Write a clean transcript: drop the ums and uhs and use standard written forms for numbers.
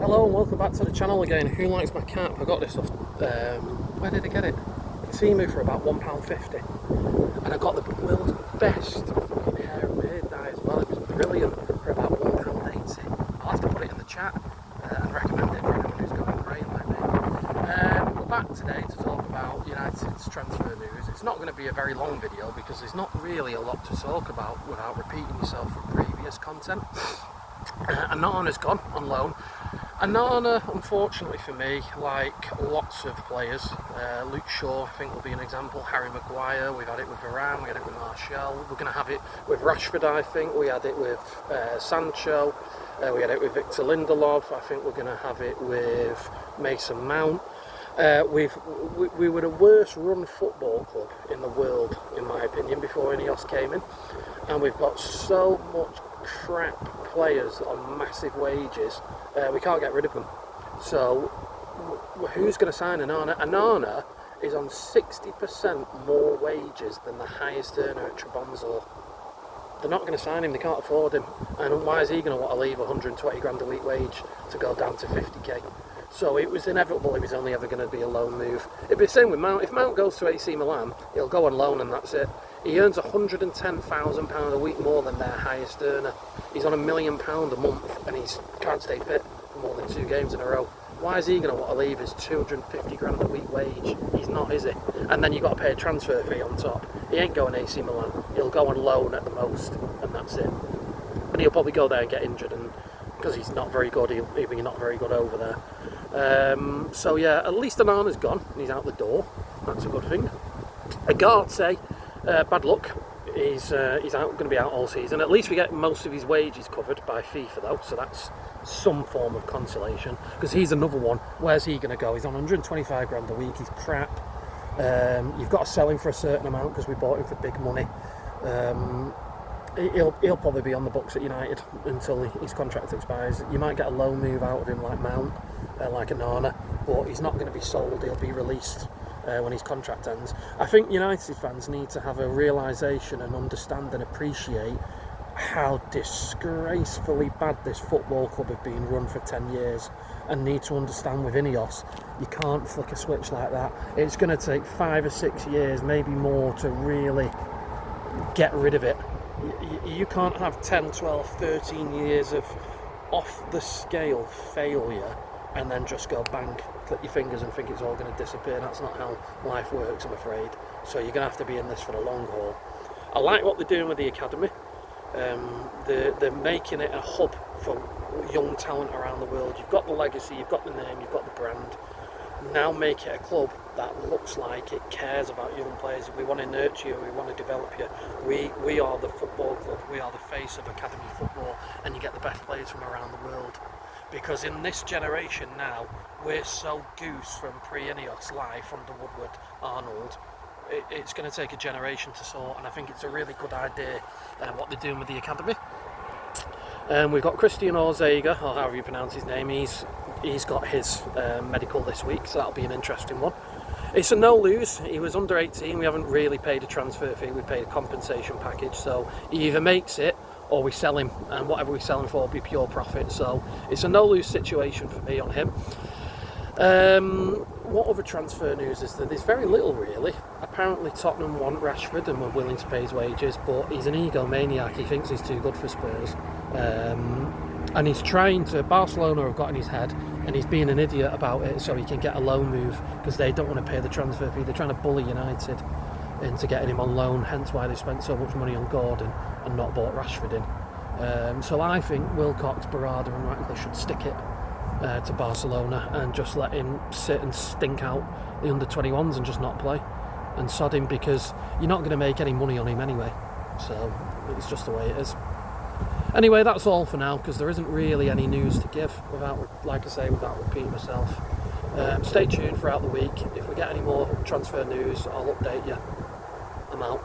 Hello and welcome back to the channel again. Who likes my cap? I got this off, where did I get it? Temu for about £1.50. And I got the world's best fucking hair and beard dye as well. It was brilliant for about £1.80. I'll have to put it in the chat and recommend it for anyone who's got a grey like me. We're back today to talk about United's transfer news. It's not going to be a very long video because there's not really a lot to talk about without repeating yourself from previous content. Onana's gone on loan. Onana, unfortunately for me, like lots of players, Luke Shaw I think will be an example, Harry Maguire, we've had it with Varane, we had it with Martial, we're going to have it with Rashford I think, we had it with Sancho, we had it with Victor Lindelof, I think we're going to have it with Mason Mount. We were the worst run football club in the world, in my opinion, before Ineos came in, and we've got so much crap players on massive wages, we can't get rid of them. So who's going to sign Onana? Onana is on 60% more wages than the highest earner at Trabzonspor. They're not going to sign him, they can't afford him, and why is he going to want to leave 120 grand a week wage to go down to 50k? So it was inevitable it was only ever going to be a loan move. It'd be the same with Mount. If Mount goes to AC Milan, he'll go on loan and that's it. He earns £110,000 a week more than their highest earner. He's on £1 million a month and he can't stay fit for more than 2 games in a row. Why is he going to want to leave his 250 grand a week wage? He's not, is he? And then you've got to pay a transfer fee on top. He ain't going AC Milan. He'll go on loan at the most and that's it. And he'll probably go there and get injured, and because he's not very good, he'll be not very good over there. So yeah, at least Onana's gone and he's out the door. That's a good thing. Agate, bad luck. He's going to be out all season. At least we get most of his wages covered by FIFA though, so that's some form of consolation. Because he's another one. Where's he going to go? He's on 125 grand a week. He's crap. You've got to sell him for a certain amount because we bought him for big money. He'll probably be on the books at United until his contract expires. You might get a loan move out of him like Mount, like Onana, but he's not going to be sold. He'll be released when his contract ends. I think United fans need to have a realisation and understand and appreciate how disgracefully bad this football club have been run for 10 years, and need to understand with Ineos, you can't flick a switch like that. It's going to take 5 or 6 years, maybe more, to really get rid of it. You can't have 10, 12, 13 years of off-the-scale failure and then just go bang, click your fingers and think it's all going to disappear. That's not how life works, I'm afraid. So you're going to have to be in this for the long haul. I like what they're doing with the academy. They're making it a hub for young talent around the world. You've got the legacy, you've got the name, you've got the brand. Now make it a club that looks like it cares about young players. We want to nurture you, we want to develop you. We are the football club, we are the face of academy football, and you get the best players from around the world. Because in this generation now, we're so goose from pre-Ineos life under Woodward, Arnold. It's going to take a generation to sort, and I think it's a really good idea what they're doing with the academy. We've got Christian Ortega, or however you pronounce his name. He's got his medical this week, so that'll be an interesting one. It's a no-lose. He was under 18. We haven't really paid a transfer fee. We paid a compensation package, so he either makes it or we sell him, and whatever we sell him for will be pure profit. So it's a no-lose situation for me on him. What other transfer news is there? There's very little really. Apparently Tottenham want Rashford and we're willing to pay his wages, but he's an egomaniac. He thinks he's too good for Spurs. And he's trying to, Barcelona have got in his head, and he's being an idiot about it so he can get a loan move because they don't want to pay the transfer fee. They're trying to bully United into getting him on loan, hence why they spent so much money on Gordon and not bought Rashford in. So I think Wilcox, Barada and Ratcliffe should stick it to Barcelona and just let him sit and stink out the under-21s and just not play and sod him, because you're not going to make any money on him anyway. So it's just the way it is. Anyway, that's all for now, because there isn't really any news to give without, like I say, without repeating myself. Stay tuned throughout the week. If we get any more transfer news, I'll update you. I'm out.